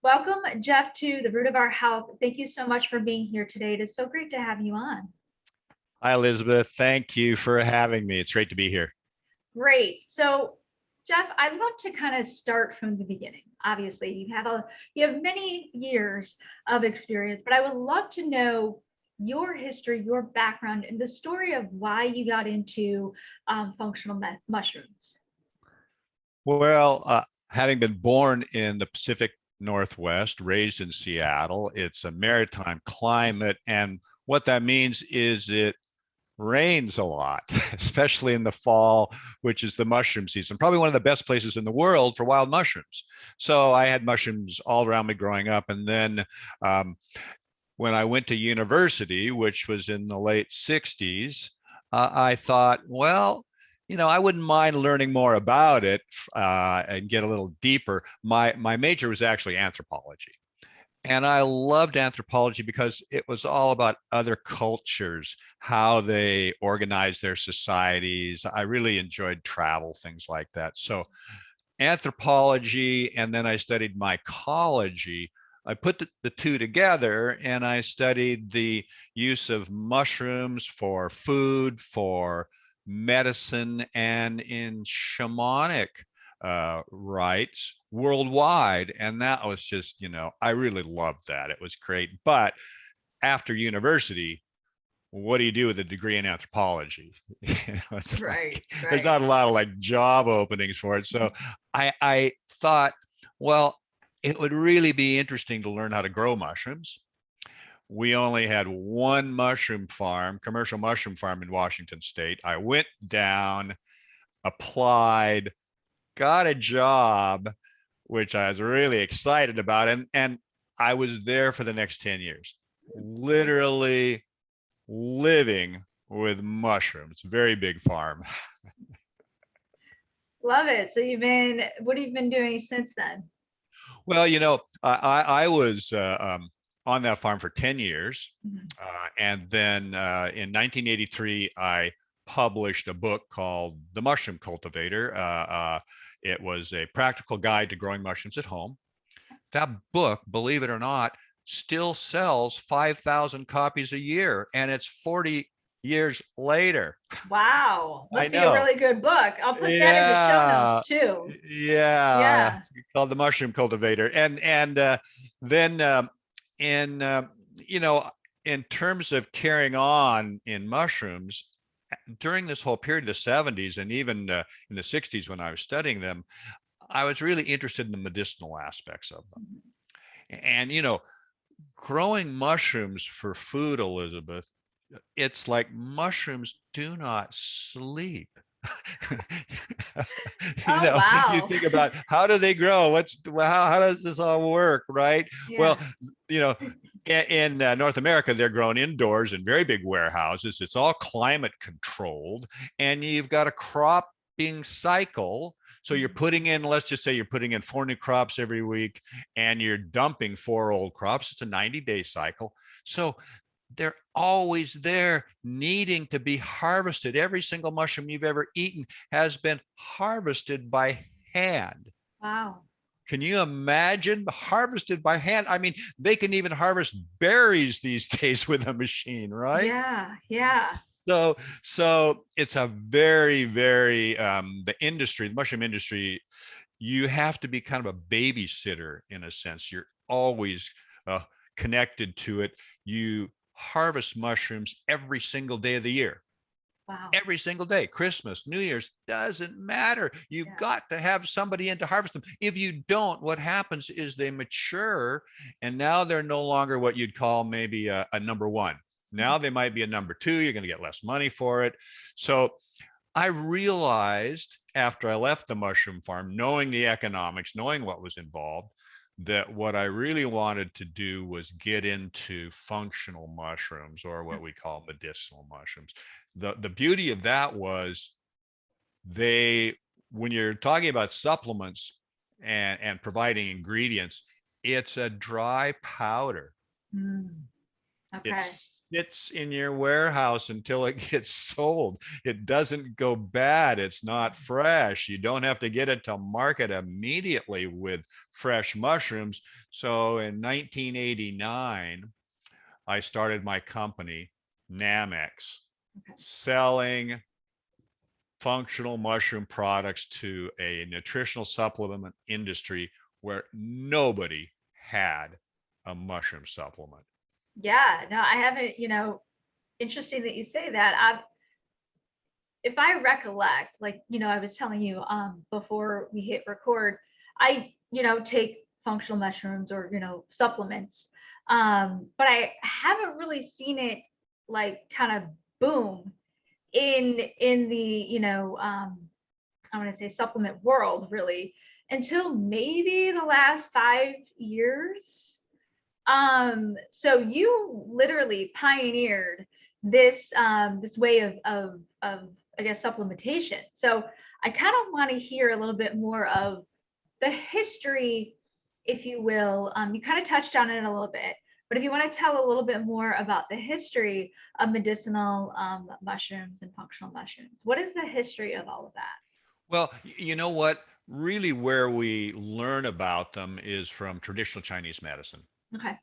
Welcome, Jeff, to the Root of Our Health. Thank you so much for being here today. It is so great to have you on. Hi, Elizabeth. Thank you for having me. It's great to be here. Great. So, Jeff, I'd love to kind of start from the beginning. Obviously, you have many years of experience, but I would love to know your history, your background, and the story of why you got into functional mushrooms. Well, having been born in the Pacific Northwest, raised in Seattle, it's a maritime climate. And what that means is it rains a lot, especially in the fall, which is the mushroom season. Probably one of the best places in the world for wild mushrooms. So I had mushrooms all around me growing up. And then when I went to university, which was in the late 60s, I thought, well, I wouldn't mind learning more about it and get a little deeper. My major was actually anthropology. And I loved anthropology because it was all about other cultures, how they organize their societies. I really enjoyed travel, things like that. So anthropology, and then I studied mycology. I put the two together and I studied the use of mushrooms for food, for medicine, and in shamanic rites worldwide. And that was just, I really loved that. It was great. But after university, what do you do with a degree in anthropology? Right. There's not a lot of like job openings for it. So I thought, well, it would really be interesting to learn how to grow mushrooms. We only had one mushroom farm, commercial mushroom farm in Washington State. I went down, applied, got a job, which I was really excited about. And I was there for the next 10 years, literally living with mushrooms. Very big farm. Love it. So what have you been doing since then? Well, I was on that farm for 10 years. And then in 1983, I published a book called The Mushroom Cultivator. It was a practical guide to growing mushrooms at home. That book, believe it or not, still sells 5,000 copies a year, and it's 40 years later. Wow. I Must be a know. really good book. I'll put that in the show Yeah. notes too. Yeah. Yeah. It's called The Mushroom Cultivator. And then in in terms of carrying on in mushrooms, during this whole period, the 70s, and even in the 60s when I was studying them, I was really interested in the medicinal aspects of them. And, growing mushrooms for food, Elizabeth, it's like mushrooms do not sleep. Oh, You wow. think about how do they grow? How does this all work, right? Yeah. Well, you know, in North America, they're grown indoors in very big warehouses. It's all climate controlled, and you've got a cropping cycle. So you're putting in, let's just say you're putting in 4 new crops every week, and you're dumping 4 old crops. It's a 90-day cycle. So they're always there needing to be harvested. Every single mushroom you've ever eaten has been harvested by hand. Wow. Can you imagine harvested by hand? I mean, they can even harvest berries these days with a machine, right? Yeah. Yeah. So it's a very, very the mushroom industry, you have to be kind of a babysitter in a sense. You're always connected to it. You harvest mushrooms every single day of the year. Wow. Every single day, Christmas, New Year's, doesn't matter. You've got to have somebody in to harvest them. If you don't, what happens is they mature, and now they're no longer what you'd call maybe a number one. Now they might be a number two. You're going to get less money for it. So I realized after I left the mushroom farm, knowing the economics, knowing what was involved, that what I really wanted to do was get into functional mushrooms, or what we call medicinal mushrooms. The beauty of that was they, when you're talking about supplements and providing ingredients, it's a dry powder. Mm. It Okay. sits in your warehouse until it gets sold. It doesn't go bad. It's not fresh. You don't have to get it to market immediately with fresh mushrooms. So in 1989, I started my company, Nammex, Okay. selling functional mushroom products to a nutritional supplement industry where nobody had a mushroom supplement. Yeah, no, I haven't, interesting that you say that. If I recollect, like, I was telling you before we hit record, I, take functional mushrooms or, supplements. But I haven't really seen it like kind of boom in the, I want to say supplement world really until maybe the last 5 years. So you literally pioneered this way of I guess supplementation. So I kind of want to hear a little bit more of the history, if you will. You kind of touched on it a little bit, but if you want to tell a little bit more about the history of medicinal mushrooms and functional mushrooms, what is the history of all of that? Well, you know what? Really, where we learn about them is from traditional Chinese medicine. Okay.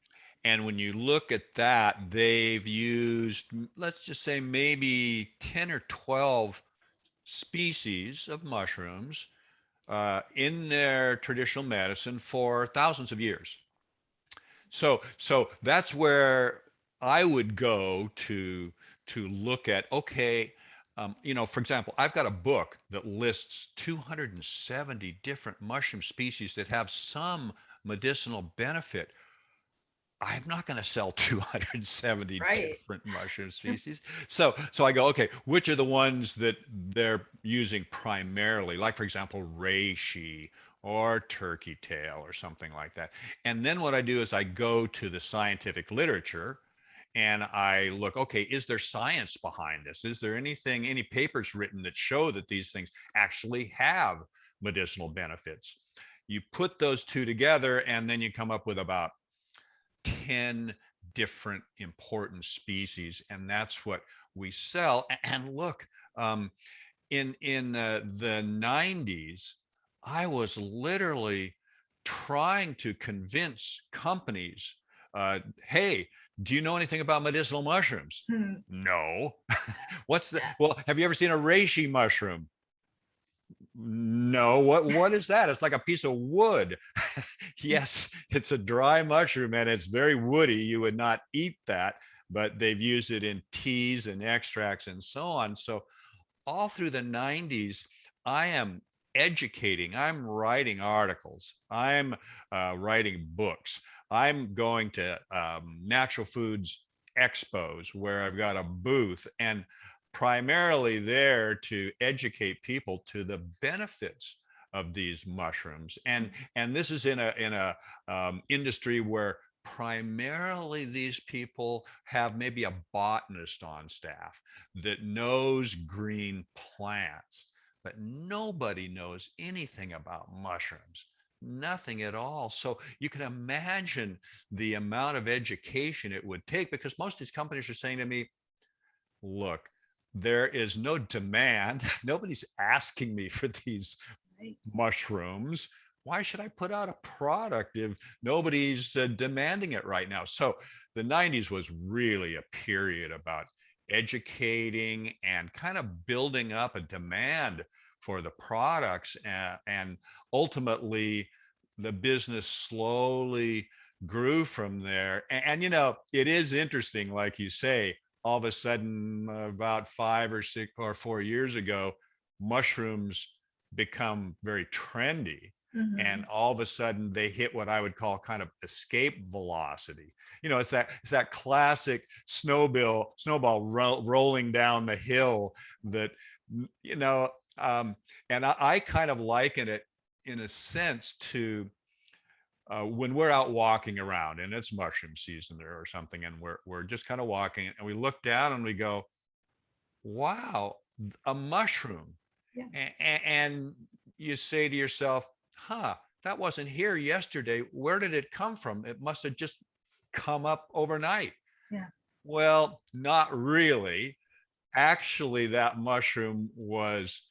And when you look at that, they've used, let's just say, maybe 10 or 12 species of mushrooms in their traditional medicine for thousands of years. So that's where I would go to look at, okay, for example, I've got a book that lists 270 different mushroom species that have some medicinal benefit. I'm not going to sell 270 Right. different mushroom species. So I go, okay, which are the ones that they're using primarily? Like, for example, reishi or turkey tail or something like that. And then what I do is I go to the scientific literature and I look, okay, is there science behind this? Is there any papers written that show that these things actually have medicinal benefits? You put those two together and then you come up with about 10 different important species, and that's what we sell. And look, in the 90s, I was literally trying to convince companies, hey, do you know anything about medicinal mushrooms? Hmm. No. What's the, Yeah. well, have you ever seen a reishi mushroom? No, what is that? It's like a piece of wood. Yes, it's a dry mushroom and it's very woody. You would not eat that, but they've used it in teas and extracts and so on. So all through the 90s, I am educating, I'm writing articles, I'm writing books, I'm going to natural foods expos where I've got a booth and primarily there to educate people to the benefits of these mushrooms. And this is in a industry where primarily these people have maybe a botanist on staff that knows green plants, but nobody knows anything about mushrooms, nothing at all. So you can imagine the amount of education it would take because most of these companies are saying to me, look, there is no demand. Nobody's asking me for these Right. mushrooms. Why should I put out a product if nobody's demanding it right now? So the 90s was really a period about educating and kind of building up a demand for the products. And ultimately, the business slowly grew from there. And it is interesting, like you say, all of a sudden, about 5 or 6 or 4 years ago, mushrooms become very trendy, and Mhm. all of a sudden they hit what I would call kind of escape velocity. It's that classic snowball rolling down the hill that you know and I kind of liken it in a sense to when we're out walking around and it's mushroom season there or something, and we're just kind of walking and we look down and we go, wow, a mushroom. Yeah. And you say to yourself, huh, that wasn't here yesterday. Where did it come from? It must have just come up overnight. Yeah. Well, not really. Actually, that mushroom was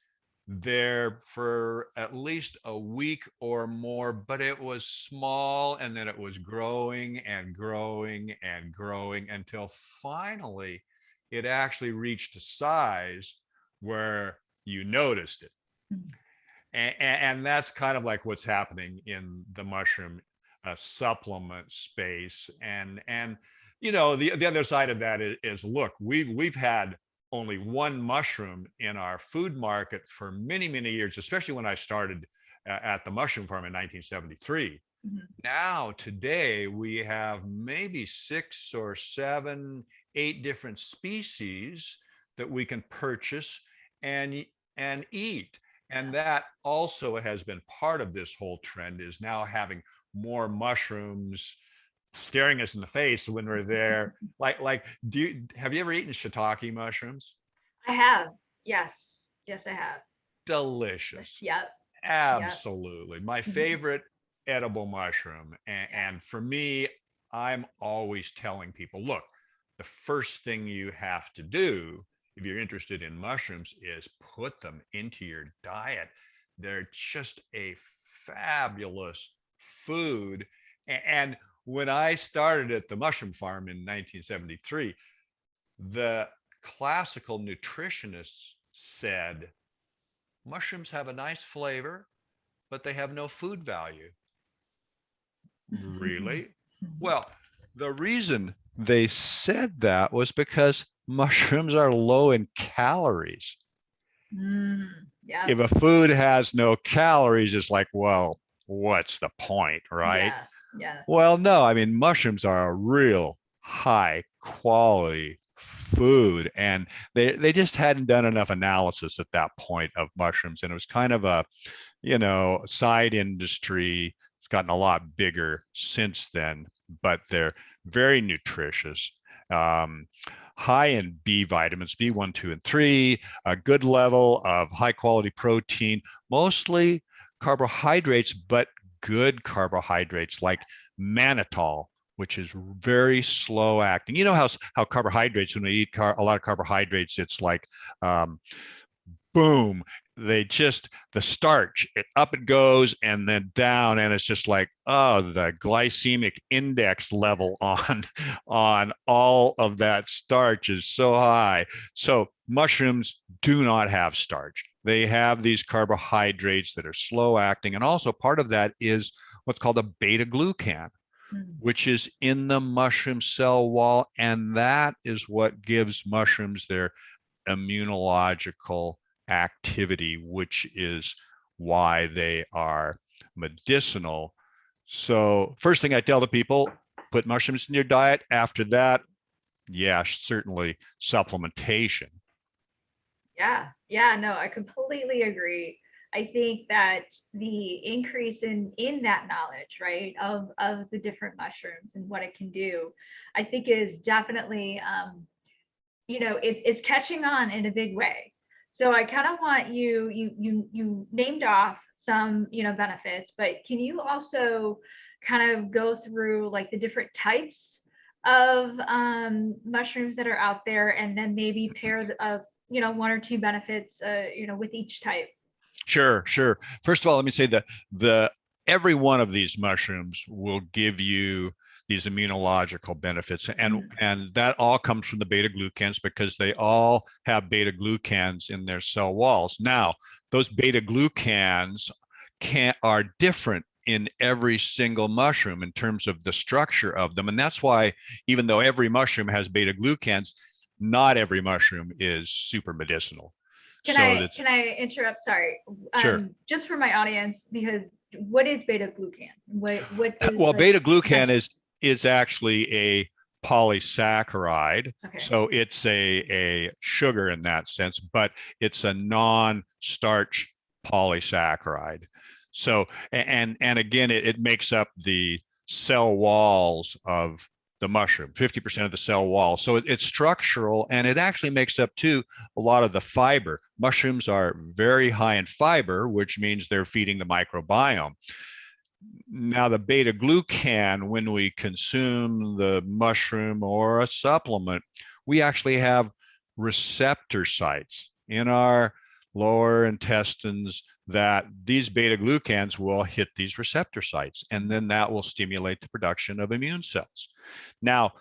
there for at least a week or more, but it was small and then it was growing and growing and growing until finally it actually reached a size where you noticed it. Mhm. And that's kind of like what's happening in the mushroom supplement space. And the other side of that is look, we've had only one mushroom in our food market for many years, especially when I started at the mushroom farm in 1973. Mhm. Now today we have maybe 6 or 7, 8 different species that we can purchase and and eat. And Yeah. that also has been part of this whole trend, is now having more mushrooms staring us in the face when we're there. Like have you ever eaten shiitake mushrooms? I have. Yes. Yes, I have. Delicious. Yep. Yep. Absolutely. My Mhm. favorite edible mushroom. Yeah. And for me, I'm always telling people, look, the first thing you have to do if you're interested in mushrooms is put them into your diet. They're just a fabulous food. And when I started at the mushroom farm in 1973, the classical nutritionists said mushrooms have a nice flavor, but they have no food value. Really? Well, the reason they said that was because mushrooms are low in calories. Yep. If a food has no calories, it's like, well, what's the point, right? Yeah. Yeah. Well, no, I mean, mushrooms are a real high quality food. And they just hadn't done enough analysis at that point of mushrooms. And it was kind of a, side industry. It's gotten a lot bigger since then, but they're very nutritious. Um, High in B vitamins, B1, 2, and 3, a good level of high quality protein, mostly carbohydrates, but good carbohydrates like mannitol, which is very slow acting. You know how carbohydrates, when we eat a lot of carbohydrates, it's like boom, the starch, up it goes and then down, and it's just like, oh, the glycemic index level on all of that starch is so high. So mushrooms do not have starch. They have these carbohydrates that are slow acting, and also part of that is what's called a beta glucan, Mhm. which is in the mushroom cell wall, and that is what gives mushrooms their immunological activity, which is why they are medicinal. So, first thing I tell the people, put mushrooms in your diet. After that, yeah, certainly supplementation. Yeah, yeah, no, I completely agree. I think that the increase in that knowledge, right, of the different mushrooms and what it can do, I think is definitely it's catching on in a big way. So I kind of want you named off some benefits, but can you also kind of go through like the different types of mushrooms that are out there, and then maybe pair one or two benefits with each type. Sure, sure. First of all, let me say that the every one of these mushrooms will give you these immunological benefits, and Mhm. and that all comes from the beta glucans, because they all have beta glucans in their cell walls. Now, those beta glucans are different in every single mushroom in terms of the structure of them, and that's why, even though every mushroom has beta glucans, not every mushroom is super medicinal. Can So I that's can I interrupt? Sorry, sure. just for my audience, because what is beta glucan? What is Well, like beta glucan essential? is actually a polysaccharide. Okay. So it's a sugar in that sense, but it's a non-starch polysaccharide. So and again, it makes up the cell walls of the mushroom, 50% of the cell wall. So it's structural, and it actually makes up too a lot of the fiber. Mushrooms are very high in fiber, which means they're feeding the microbiome. Now, the beta glucan, when we consume the mushroom or a supplement, we actually have receptor sites in our lower intestines that these beta glucans will hit these receptor sites, and then that will stimulate the production of immune cells. Now,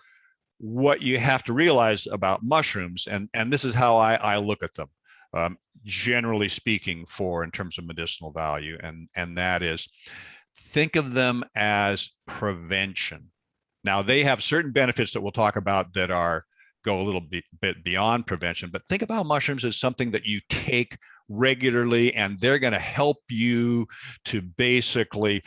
what you have to realize about mushrooms, and this is how I look at them, generally speaking, for in terms of medicinal value, and that is, think of them as prevention. Now, they have certain benefits that we'll talk about that are go a little bit beyond prevention, but think about mushrooms as something that you take regularly, and they're going to help you to basically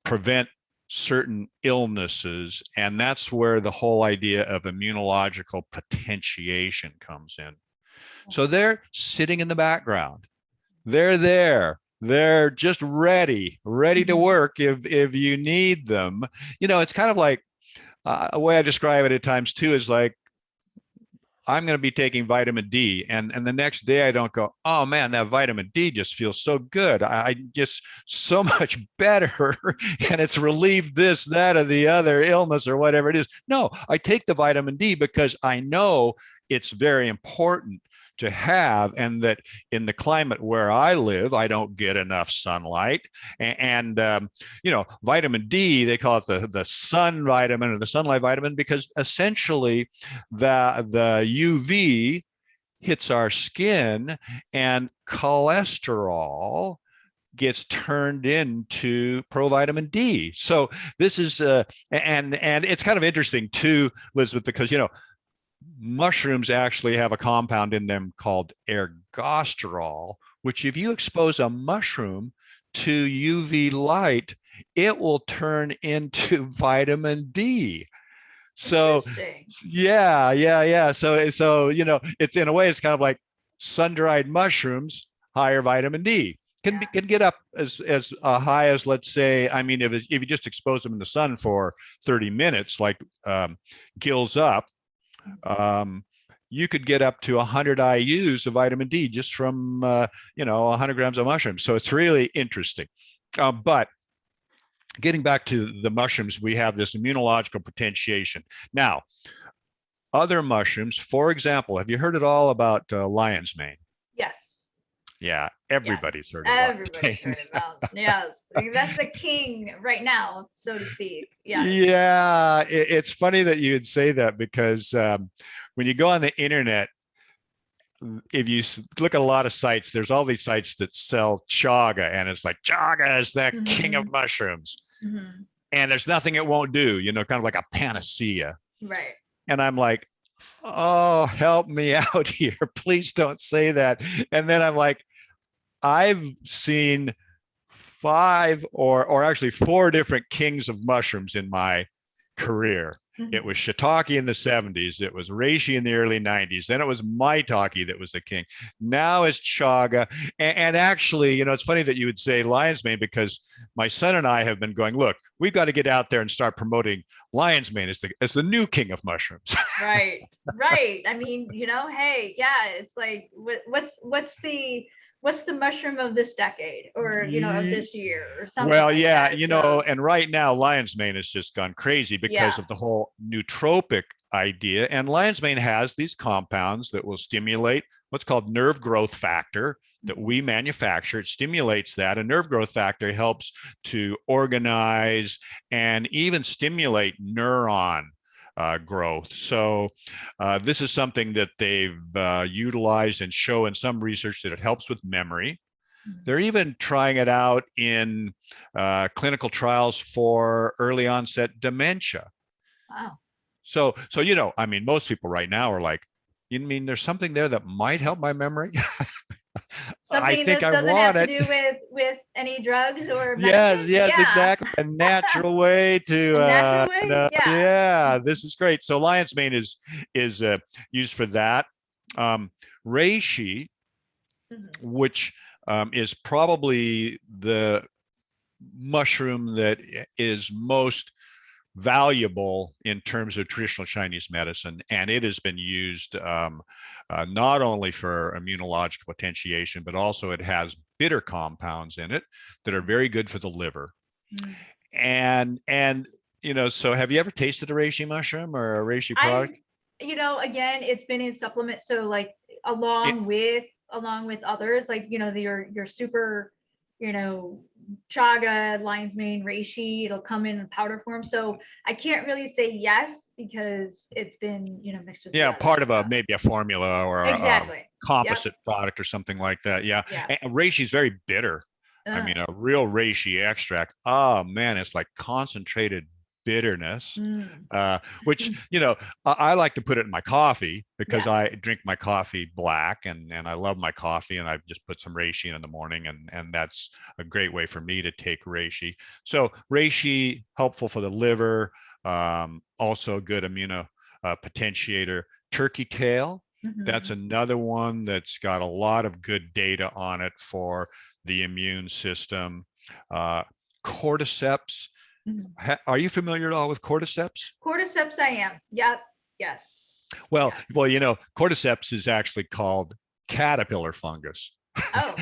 prevent certain illnesses. And that's where the whole idea of immunological potentiation comes in. So they're sitting in the background. They're there. They're just ready to work if you need them. You know, it's kind of like a way I describe it at times too is like, I'm going to be taking vitamin D, and the next day I don't go, oh man, that vitamin D just feels so good. I just so much better, and it's relieved this, that, or the other illness or whatever it is. No, I take the vitamin D because I know it's very important to have, and that in the climate where I live, I don't get enough sunlight. And you know, vitamin D, they call it the sun vitamin or the sunlight vitamin, because essentially the UV hits our skin, and cholesterol gets turned into provitamin D. So this is and it's kind of interesting too, Elizabeth, because you know, mushrooms actually have a compound in them called ergosterol, which if you expose a mushroom to UV light, it will turn into vitamin D. So yeah. So you know, it's in a way, it's kind of like sun-dried mushrooms, higher vitamin D. Can get up as high as, let's say, I mean, if you just expose them in the sun for 30 minutes, like gills up, you could get up to 100 IUs of vitamin D just from, you know, 100 grams of mushrooms. So it's really interesting. But getting back to the mushrooms, we have this immunological potentiation. Now, other mushrooms, for example, have you heard at all about lion's mane? Yes. Yeah, everybody's heard of Everybody's heard about. Yes, that's the king right now, so to speak. Yeah. Yeah, it's funny that you would say that, because when you go on the internet, if you look at a lot of sites, there's all these sites that sell chaga, and it's like, chaga is the king of mushrooms. And there's nothing it won't do, you know, kind of like a panacea. Right. And I'm like, oh, help me out here. Please don't say that. And then I'm like, I've seen 5 or actually 4 different kings of mushrooms in my career. It was shiitake in the 70s. It was reishi in the early 90s. Then it was maitake that was the king. Now it's chaga. And actually, you know, it's funny that you would say lion's mane, because my son and I have been going, look, we've got to get out there and start promoting lion's mane as the new king of mushrooms. Right. I mean, you know, hey, yeah, it's like, what's the mushroom of this decade, or you know, of this year, or something? Well, like yeah, that. you know, and right now lion's mane has just gone crazy because of the whole nootropic idea. And lion's mane has these compounds that will stimulate what's called nerve growth factor that we manufacture. It stimulates that. A nerve growth factor helps to organize and even stimulate neuron growth. So this is something that they've utilized and show in some research that it helps with memory. They're even trying it out in clinical trials for early onset dementia. Wow. So you know, I mean, most people right now are like, you mean there's something there that might help my memory? Something I think that I doesn't want have it. to do with any drugs or Yes, medicine? exactly. A natural way to natural way? yeah, this is great. So lion's mane is used for that. Reishi, which is probably the mushroom that is most valuable in terms of traditional Chinese medicine, and it has been used not only for immunological potentiation, but also it has bitter compounds in it that are very good for the liver. Mm. And so have you ever tasted a reishi mushroom or a reishi I've, product? again, it's been in supplements. So like It, along with others, like, your super, you know, chaga, lion's mane, reishi, it'll come in powder form. So I can't really say yes because it's been, mixed with the yeah, other part of stuff. maybe a formula or a Exactly. Yep. composite product or something like that. Yeah. Yeah. And reishi is very bitter. I mean, a real reishi extract. Oh man, it's like concentrated bitterness. Mm. Which I like to put it in my coffee because Yeah. I drink my coffee black, and I love my coffee, and I just put some reishi in the morning, and that's a great way for me to take reishi. So reishi helpful for the liver, also a good immuno potentiator. Turkey tail, that's Mhm. another one that's got a lot of good data on it for the immune system. Uh, Cordyceps. Mhm. Are you familiar at all with cordyceps? Cordyceps, I am. Yep. Yes. Well, Yes. cordyceps is actually called caterpillar fungus Oh,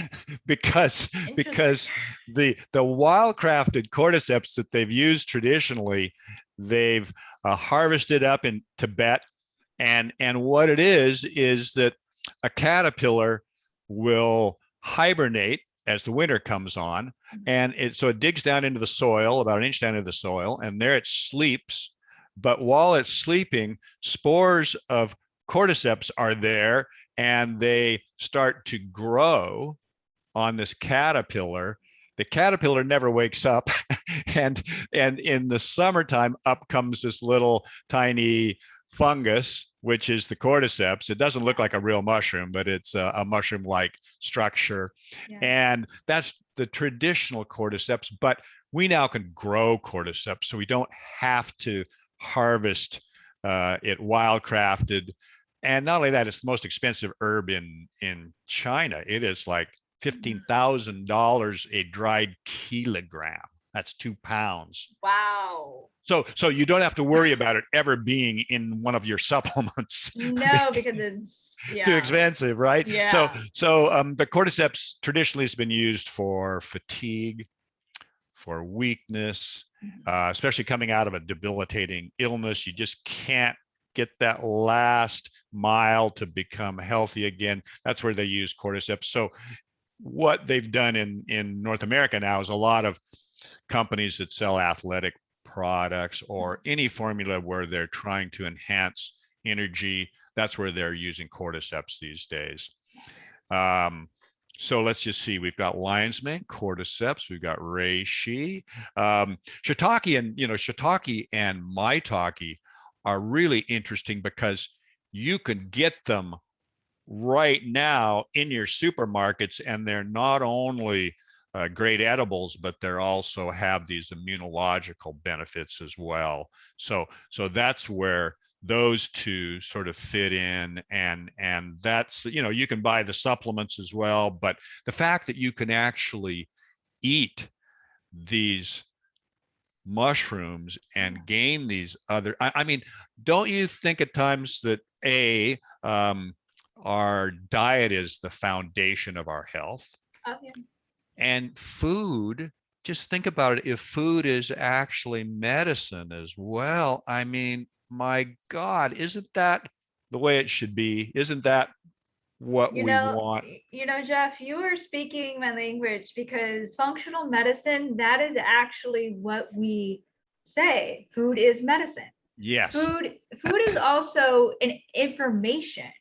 because interesting. the wildcrafted cordyceps that they've used traditionally, they've harvested up in Tibet, and what it is that a caterpillar will hibernate as the winter comes on, and it digs down into the soil about an inch down into the soil, and there it sleeps. But while it's sleeping, spores of cordyceps are there, and they start to grow on this caterpillar. The caterpillar never wakes up, and in the summertime, up comes this little tiny fungus, which is the cordyceps. It doesn't look like a real mushroom, but it's a mushroom-like structure, Yeah. and that's the traditional cordyceps. But we now can grow cordyceps, so we don't have to harvest it wildcrafted. And not only that, it's the most expensive herb in China. It is like $15,000 a dried kilogram. That's 2 pounds. Wow. So you don't have to worry about it ever being in one of your supplements. No, because it's, Too yeah. expensive, right? So Yeah. the cordyceps traditionally has been used for fatigue, for weakness, Mhm. especially coming out of a debilitating illness. You just can't get that last mile to become healthy again. That's where they use cordyceps. So what they've done in North America now is a lot of companies that sell athletic products or any formula where they're trying to enhance energy. That's where they're using cordyceps these days. Um, so let's just see. We've got lion's mane, cordyceps. We've got reishi, shiitake and maitake are really interesting because you can get them right now in your supermarkets, and they're not only great edibles, but they also have these immunological benefits as well. So that's where those two sort of fit in, and that's you can buy the supplements as well, but the fact that you can actually eat these mushrooms and gain these other I mean, don't you think at times that our diet is the foundation of our health, Oh, yeah. and food, just think about it, if food is actually medicine as well, I mean, my God, isn't that the way it should be? Isn't that what You we know, want? Jeff, you are speaking my language because functional medicine, that is actually what we say. Food is medicine. Yes. Food is also an information.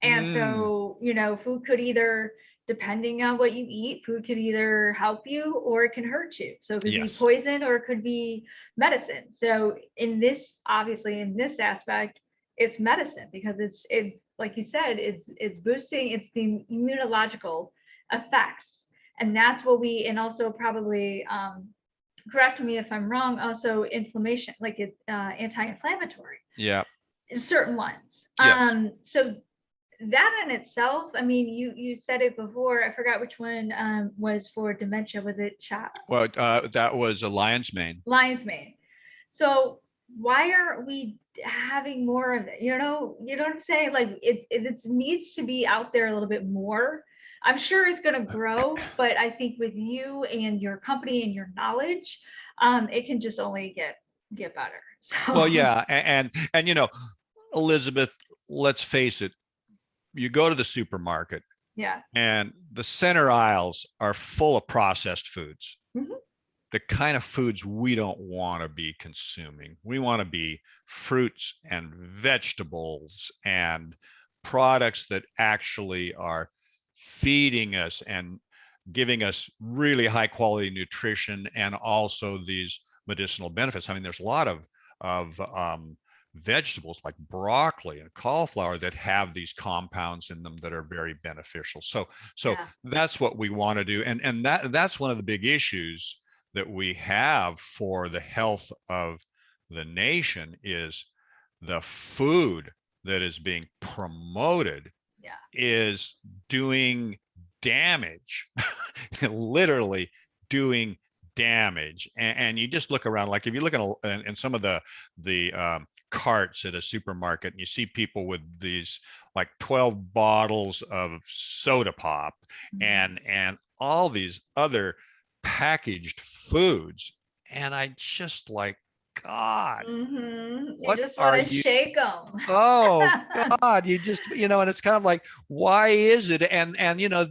And Mm, so, food could either, depending on what you eat, food could either help you or it can hurt you. So it could be yes. poison or it could be medicine. So obviously in this aspect, it's medicine because it's like you said, it's boosting, it's the immunological effects. And that's what and also probably, correct me if I'm wrong, also inflammation, like it's anti-inflammatory, Yeah. certain ones. Yes. So that in itself, I mean, you said it before. I forgot which one was for dementia. Was it Well, that was a lion's mane. lion's mane? So why aren't we having more of it? You know what I'm saying? Like it needs to be out there a little bit more. I'm sure it's going to grow, but I think with you and your company and your knowledge, it can just only get better. So Well, yeah, and Elizabeth, let's face it, you go to the supermarket yeah. and the center aisles are full of processed foods. Mhm. The kind of foods we don't want to be consuming. We want to be fruits and vegetables and products that actually are feeding us and giving us really high quality nutrition and also these medicinal benefits. I mean, there's a lot of vegetables like broccoli and cauliflower that have these compounds in them that are very beneficial. So Yeah. that's what we want to do, and that's one of the big issues that we have for the health of the nation is the food that is being promoted Yeah. is doing damage, literally doing damage. And you just look around, like if you look in some of the carts at a supermarket, and you see people with these like 12 bottles of soda pop and all these other packaged foods, and I just like, God, You what just want are to you? shake them. Oh God, you just, and it's kind of like, why is it? And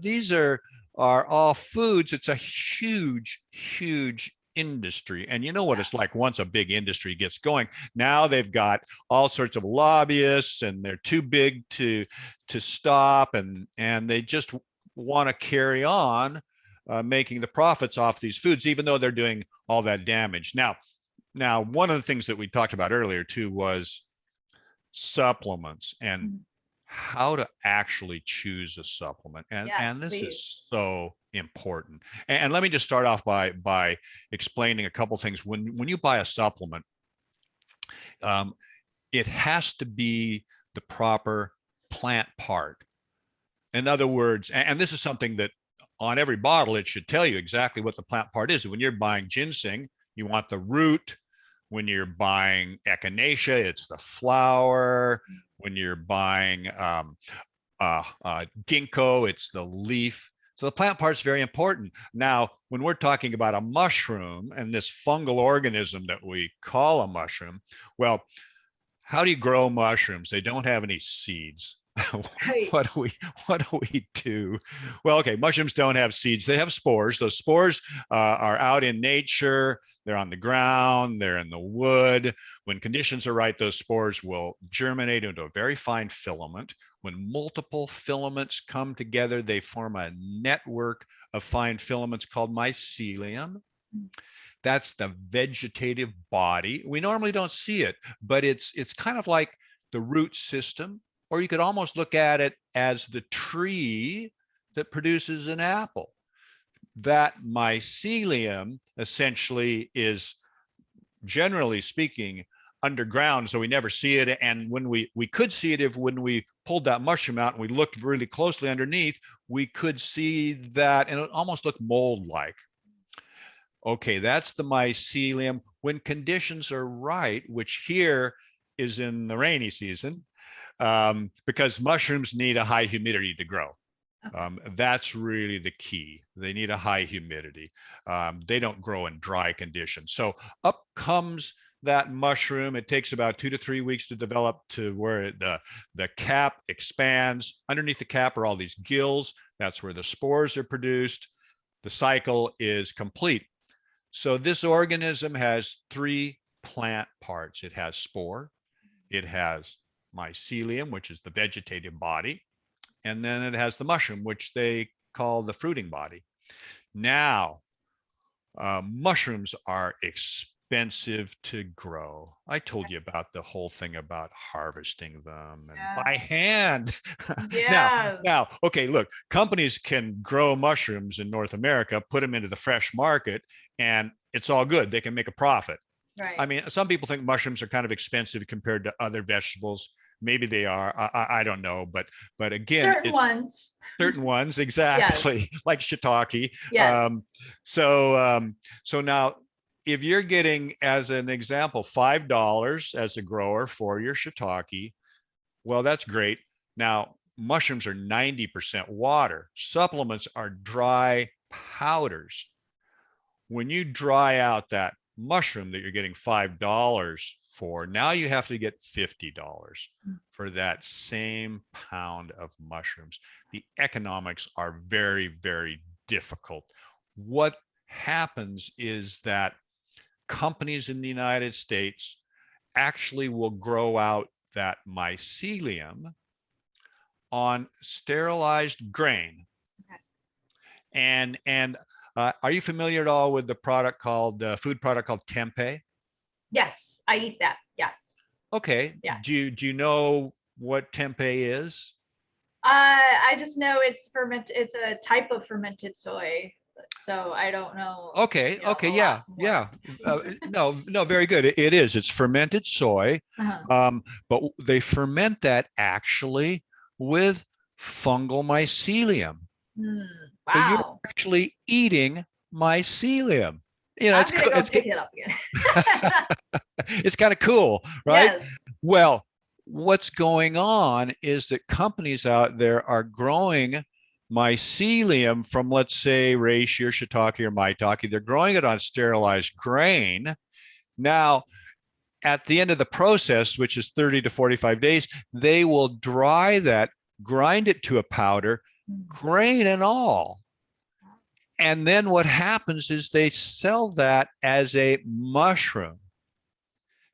these are all foods. It's a huge, huge industry. And you know what Yeah. it's like once a big industry gets going. Now they've got all sorts of lobbyists, and they're too big to stop, and they just want to carry on making the profits off these foods, even though they're doing all that damage. Now, one of the things that we talked about earlier too was supplements and Mhm. how to actually choose a supplement, and Yes, and this please. is so important. And let me just start off by explaining a couple things. When you buy a supplement, um, it has to be the proper plant part. In other words, and this is something that on every bottle it should tell you exactly what the plant part is. When you're buying ginseng, you want the root. When you're buying echinacea, it's the flower. When you're buying ginkgo, it's the leaf. So the plant part is very important. Now, when we're talking about a mushroom and this fungal organism that we call a mushroom, well, how do you grow mushrooms? They don't have any seeds. Right. What do we do? Well, okay, mushrooms don't have seeds. They have spores. Those spores are out in nature. They're on the ground. They're in the wood. When conditions are right, those spores will germinate into a very fine filament. When multiple filaments come together, they form a network of fine filaments called mycelium. That's the vegetative body. We normally don't see it, but it's kind of like the root system, or you could almost look at it as the tree that produces an apple. That mycelium essentially is, generally speaking, underground, so we never see it. And when we could see it, if when we pulled that mushroom out and we looked really closely underneath, we could see that, and it almost looked mold like. Okay, that's the mycelium. When conditions are right, which here is in the rainy season, because mushrooms need a high humidity to grow. Okay. That's really the key. They need a high humidity. They don't grow in dry conditions. So up comes that mushroom. It takes about 2 to 3 weeks to develop to where the cap expands. Underneath the cap are all these gills. That's where the spores are produced. The cycle is complete. So this organism has 3 plant parts. It has spore, it has mycelium, which is the vegetative body, and then it has the mushroom, which they call the fruiting body. Now, mushrooms are expensive to grow. I told you about the whole thing about harvesting them and by Yeah. hand. now, Yes. now, okay, look, companies can grow mushrooms in North America, put them into the fresh market, and it's all good. They can make a profit. I Right. mean, some people think mushrooms are kind of expensive compared to other vegetables. Maybe they are. I don't know, but again, Certain it's ones. certain ones Yes. exactly like shiitake. Yes. Um, so now, if you're getting, as an example, $5 as a grower for your shiitake, well, that's great. Now, mushrooms are 90% water. Supplements are dry powders. When you dry out that mushroom that you're getting $5 for, now you have to get $50 for that same pound of mushrooms. The economics are very, very difficult. What happens is that companies in the United States actually will grow out that mycelium on sterilized grain. Okay. And are you familiar at all with the product called food product called tempeh? Yes, I eat that. Yes. Okay. Yeah. Do you know what tempeh is? I just know it's fermented. It's a type of fermented soy. So I don't know, Okay. Okay. a lot Yeah. more. Yeah. No, very good. It is. It's fermented soy. Uh-huh. But they ferment that actually with fungal mycelium. So you're Wow. actually eating mycelium. I'm gonna go pick it up again. It's kind of cool, right? Yes. Well, what's going on is that companies out there are growing mycelium from, let's say, reishi or shiitake or maitake. They're growing it on sterilized grain. Now, at the end of the process, which is 30 to 45 days, they will dry that, grind it to a powder, grain and all. And then what happens is they sell that as a mushroom.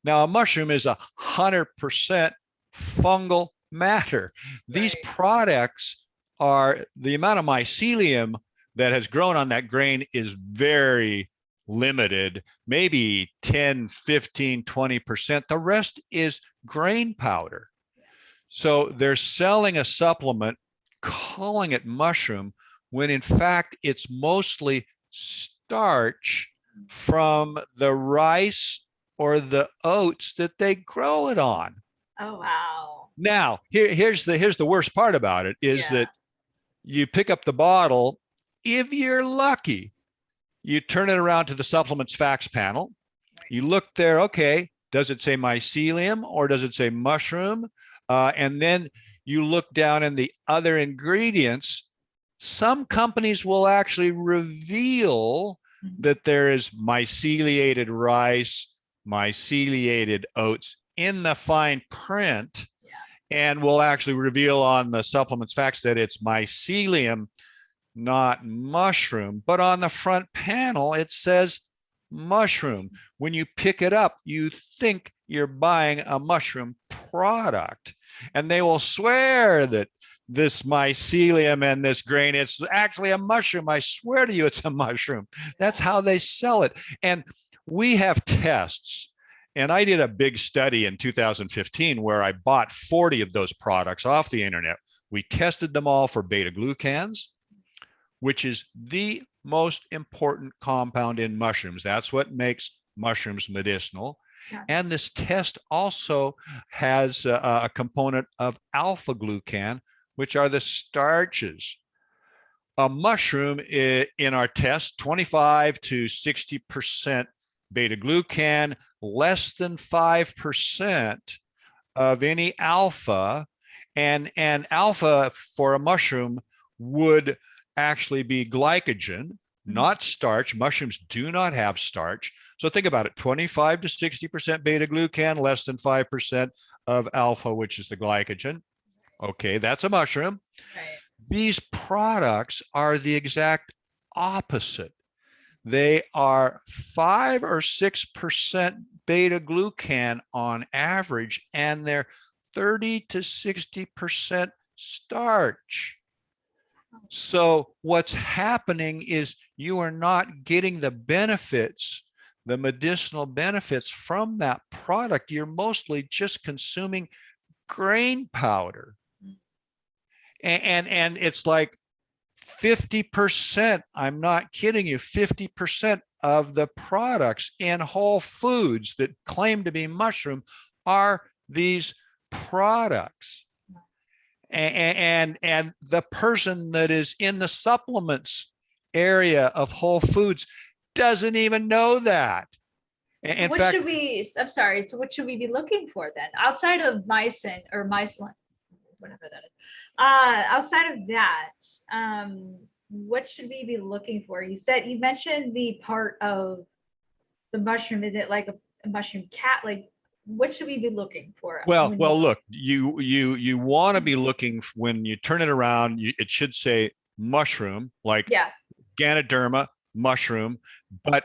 Now, a mushroom is 100% fungal matter. These Right. products are the amount of mycelium that has grown on that grain is very limited, maybe 10, 15, 20%. The rest is grain powder. So they're selling a supplement, calling it mushroom, when in fact it's mostly starch from the rice or the oats that they grow it on. Oh wow. Now, here's the worst part about it is Yeah. that you pick up the bottle. If you're lucky, you turn it around to the supplements facts panel. You look there, okay, does it say mycelium or does it say mushroom? And then you look down in the other ingredients. Some companies will actually reveal that there is myceliated rice, myceliated oats in the fine print, and will actually reveal on the supplements facts that it's mycelium, not mushroom. But on the front panel, it says mushroom. When you pick it up, you think you're buying a mushroom product. And they will swear that this mycelium and this grain, it's actually a mushroom. I swear to you, it's a mushroom. That's how they sell it. And we have tests. And I did a big study in 2015 where I bought 40 of those products off the internet. We tested them all for beta-glucans, which is the most important compound in mushrooms. That's what makes mushrooms medicinal. Yeah. And this test also has a component of alpha glucan, which are the starches. A mushroom in our test, 25 to 60% beta glucan, less than 5% of any alpha. And alpha for a mushroom would actually be glycogen, not starch. Mushrooms do not have starch. So think about it, 25 to 60% beta glucan, less than 5% of alpha, which is the glycogen. Okay, that's a mushroom. Right. These products are the exact opposite. They are 5 or 6% beta glucan on average, and they're 30 to 60% starch. So what's happening is you are not getting the benefits, the medicinal benefits from that product. You're mostly just consuming grain powder. And it's like 50%, I'm not kidding you, 50% of the products in Whole Foods that claim to be mushroom are these products. And the person that is in the supplements area of Whole Foods doesn't even know that. In what fact, should we, I'm sorry, so what should we be looking for then? Outside of mycin or mycin, whatever that is. Outside of that, what should we be looking for? You mentioned the part of the mushroom? Is it like a mushroom cat? Like, what should we be looking for? Well, look, you want to be looking when you turn it around. It should say mushroom, like Yeah. Ganoderma mushroom. But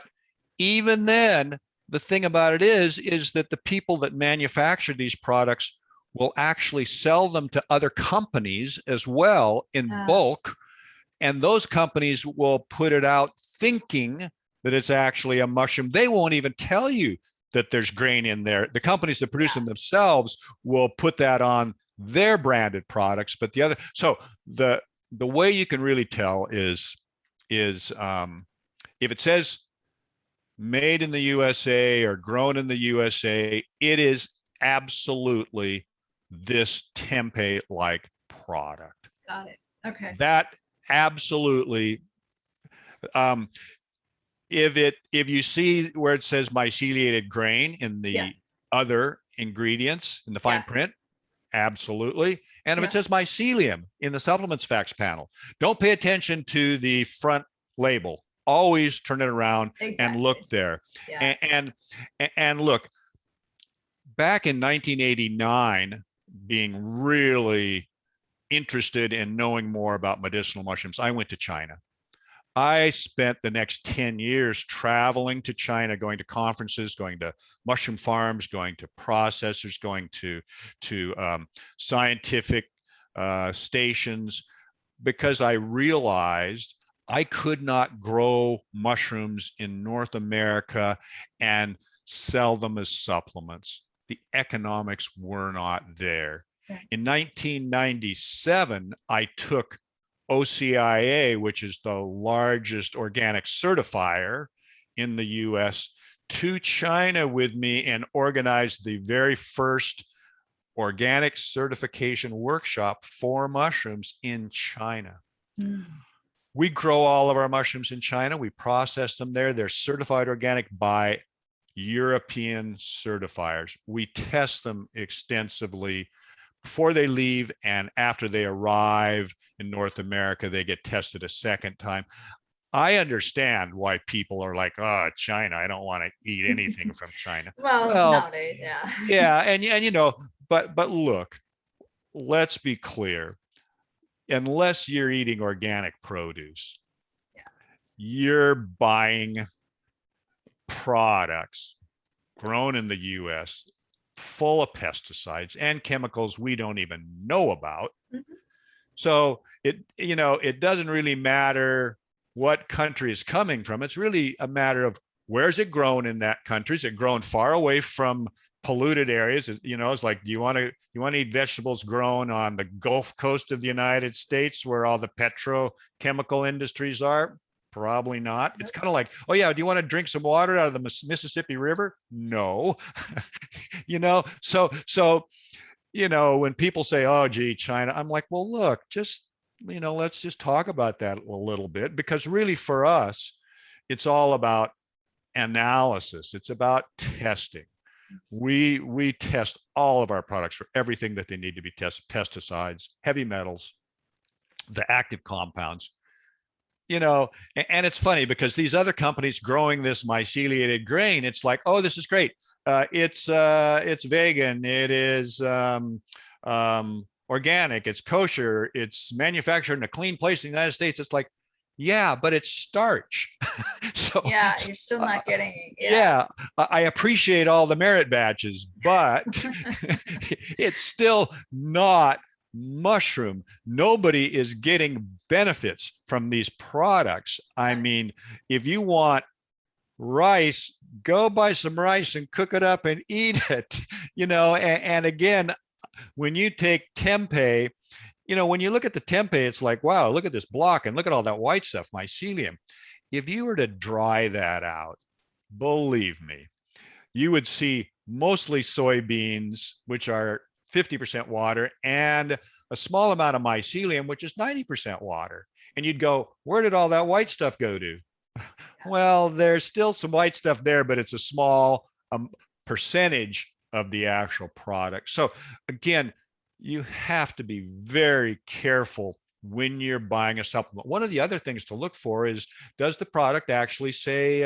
even then, the thing about it is that the people that manufacture these products will actually sell them to other companies as well in bulk. And those companies will put it out thinking that it's actually a mushroom. They won't even tell you that there's grain in there. The companies that produce them themselves will put that on their branded products. But so the way you can really tell is if it says made in the USA or grown in the USA, it is absolutely this tempeh-like product. Got it. Okay. That absolutely. If you see where it says myceliated grain in the other ingredients in the fine print, absolutely. And if it says mycelium in the supplements facts panel, don't pay attention to the front label. Always turn it around and look there. And look, back in 1989, being really interested in knowing more about medicinal mushrooms, I went to China. I spent the next 10 years traveling to China, going to conferences, going to mushroom farms, going to processors, going to scientific stations, because I realized I could not grow mushrooms in North America and sell them as supplements. The economics were not there. In 1997, I took OCIA, which is the largest organic certifier in the US, to China with me and organized the very first organic certification workshop for mushrooms in China. We grow all of our mushrooms in China. We process them there. They're certified organic by European certifiers. We test them extensively before they leave, and after they arrive in North America, they get tested a second time. I understand why people are like, oh, China, I don't want to eat anything from China. Well, nowadays, and but look, let's be clear. Unless you're eating organic produce, you're buying products grown in the US full of pesticides and chemicals we don't even know about. So it doesn't really matter what country is coming from. It's really a matter of where's it grown in that country. Is it grown far away from polluted areas? It's like, do you want to eat vegetables grown on the Gulf Coast of the United States where all the petrochemical industries are? Probably not. It's kind of like, oh yeah, do you want to drink some water out of the Mississippi River? No. So when people say, oh gee, China, I'm like, well, look, just let's just talk about that a little bit, because really for us, it's all about analysis. It's about testing. We test all of our products for everything that they need to be tested: pesticides, heavy metals, the active compounds. And it's funny because these other companies growing this myceliated grain, it's like, oh, this is great. It's vegan. It is organic. It's kosher. It's manufactured in a clean place in the United States. It's like, yeah, but it's starch. So you're still not getting. I appreciate all the merit badges, but it's still not mushroom. Nobody is getting benefits from these products. I mean, if you want rice, go buy some rice and cook it up and eat it. And again, when you take tempeh, when you look at the tempeh, it's like, wow, look at this block and look at all that white stuff, mycelium. If you were to dry that out, believe me, you would see mostly soybeans, which are 50% water, and a small amount of mycelium, which is 90% water. And you'd go, where did all that white stuff go to? Well, there's still some white stuff there, but it's a small percentage of the actual product. So again, you have to be very careful when you're buying a supplement. One of the other things to look for is, does the product actually say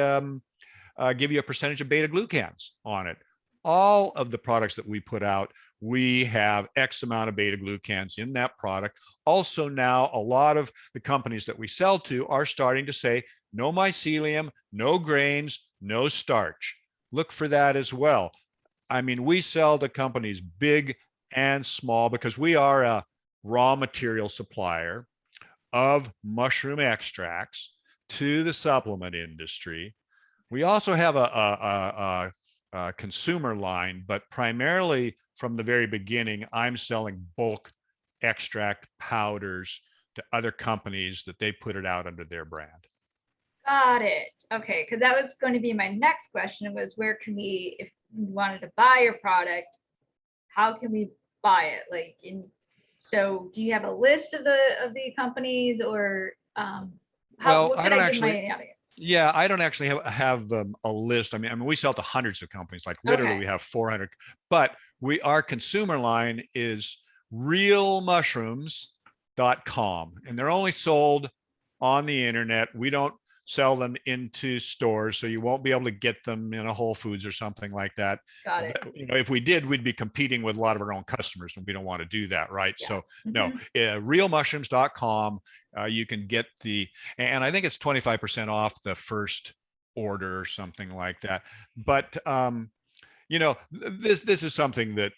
give you a percentage of beta glucans on it. All of the products that we put out, we have X amount of beta glucans in that product. Also now, a lot of the companies that we sell to are starting to say, no mycelium, no grains, no starch. Look for that as well. I mean, we sell to companies big and small because we are a raw material supplier of mushroom extracts to the supplement industry. We also have a consumer line, but primarily from the very beginning, I'm selling bulk extract powders to other companies that they put it out under their brand. Got it. Okay, because that was going to be my next question was where can we, if we wanted to buy your product, how can we buy it? Like so do you have a list of the companies or Well, what I can don't I give my actually. audience? Yeah, I don't actually have a list. I mean, we sell to hundreds of companies. Like literally, Okay. we have 400. But our consumer line is realmushrooms.com, and they're only sold on the internet. We don't sell them into stores, so you won't be able to get them in a Whole Foods or something like that. Got it. You know, if we did, we'd be competing with a lot of our own customers, and we don't want to do that, right? Yeah. So no, realmushrooms.com. You can get and I think it's 25% off the first order or something like that. But you know, this is something that,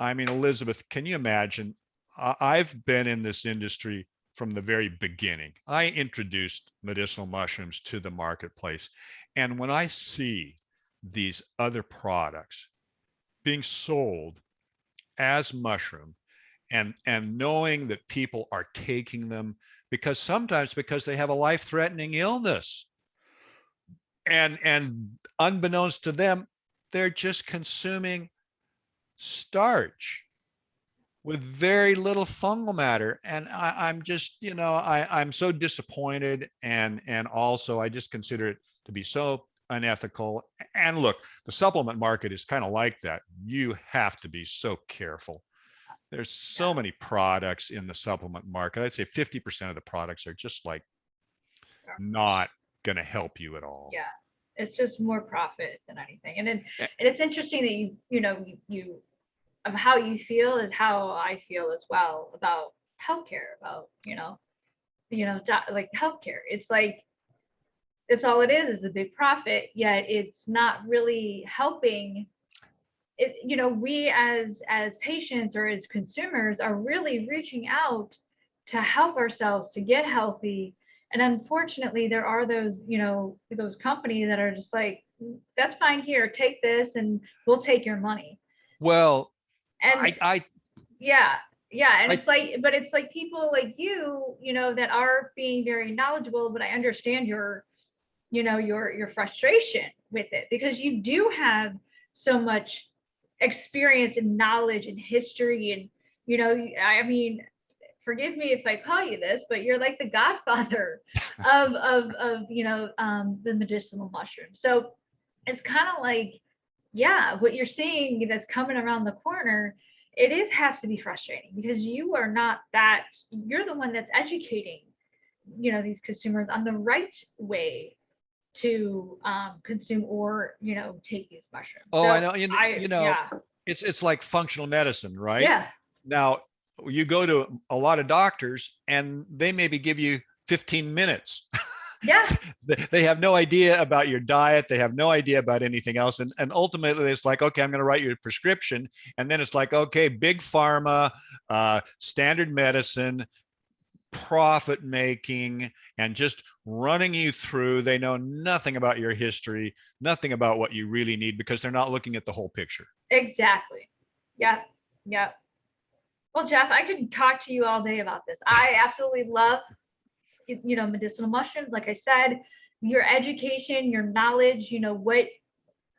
I mean, Elizabeth, can you imagine? I've been in this industry from the very beginning. I introduced medicinal mushrooms to the marketplace. And when I see these other products being sold as mushroom and knowing that people are taking them sometimes because they have a life-threatening illness, and unbeknownst to them, they're just consuming starch with very little fungal matter. And I'm just, you know, I'm so disappointed. And also I just consider it to be so unethical. And look, the supplement market is kind of like that. You have to be so careful. There's so many products in the supplement market. I'd say 50% of the products are just like not going to help you at all. Yeah. It's just more profit than anything. And it's interesting that you of how you feel is how I feel as well about healthcare, about, like healthcare. It's like, it's all it is a big profit, yet it's not really helping it. We as patients or as consumers are really reaching out to help ourselves to get healthy. And unfortunately, there are those companies that are just like, that's fine, here, take this and we'll take your money. Well, And I yeah, and I it's like, but it's like people like that are being very knowledgeable, but I understand your frustration with it because you do have so much experience and knowledge and history. And I mean, forgive me if I call you this, but you're like the godfather of the medicinal mushroom. So it's kind of like, yeah, what you're seeing that's coming around the corner, has to be frustrating because you're the one that's educating these consumers on the right way to consume or take these mushrooms. oh, I So know. yeah, It's like functional medicine, right? yeah, Now, you go to a lot of doctors and they maybe give you 15 minutes. yeah, They have no idea about your diet. They have no idea about anything else. And ultimately, it's like, okay, I'm going to write you a prescription. And then it's like, okay, big pharma, standard medicine, profit making, and just running you through. They know nothing about your history, nothing about what you really need because they're not looking at the whole picture. exactly. Yeah, yeah. Well, Jeff, I could talk to you all day about this. I absolutely love medicinal mushrooms. Like I said, your education, your knowledge, what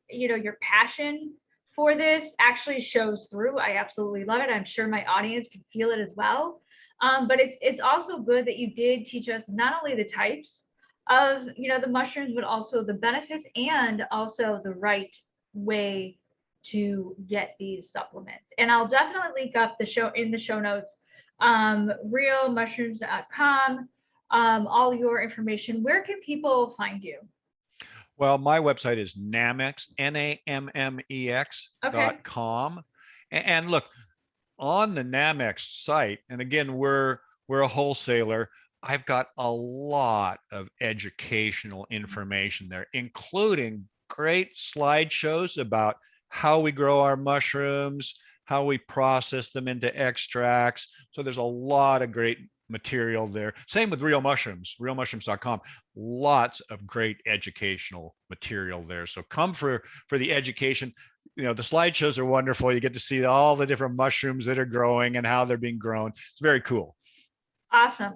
your passion for this actually shows through. I absolutely love it. I'm sure my audience can feel it as well. But it's also good that you did teach us not only the types of the mushrooms, but also the benefits and also the right way to get these supplements. And I'll definitely link up the show in the show notes, realmushrooms.com, all your information. Where can people find you? Well, my website is Nammex, Okay. Nammex.com. And look, on the Nammex site, and again, we're a wholesaler. I've got a lot of educational information there, including great slideshows about how we grow our mushrooms, how we process them into extracts. So there's a lot of great material there. Same with real mushrooms, realmushrooms.com. Lots of great educational material there. So come for the education. You know, the slideshows are wonderful. You get to see all the different mushrooms that are growing and how they're being grown. It's very cool. Awesome.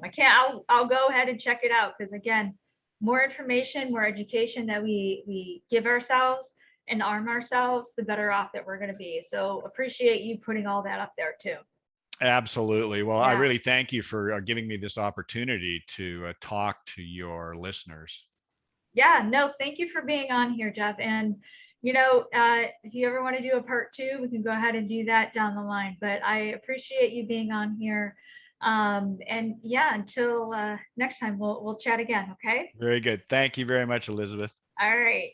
I'll go ahead and check it out, because again, more information, more education that we give ourselves and arm ourselves, the better off that we're going to be. So appreciate you putting all that up there too. Absolutely. Well, I Yeah. really thank you for giving me this opportunity to talk to your listeners. Yeah, no, thank you for being on here, Jeff. And if you ever want to do a part two, we can go ahead and do that down the line. But I appreciate you being on here. And yeah, until next time, we'll chat again. Okay. Very good. Thank you very much, Elizabeth. All right.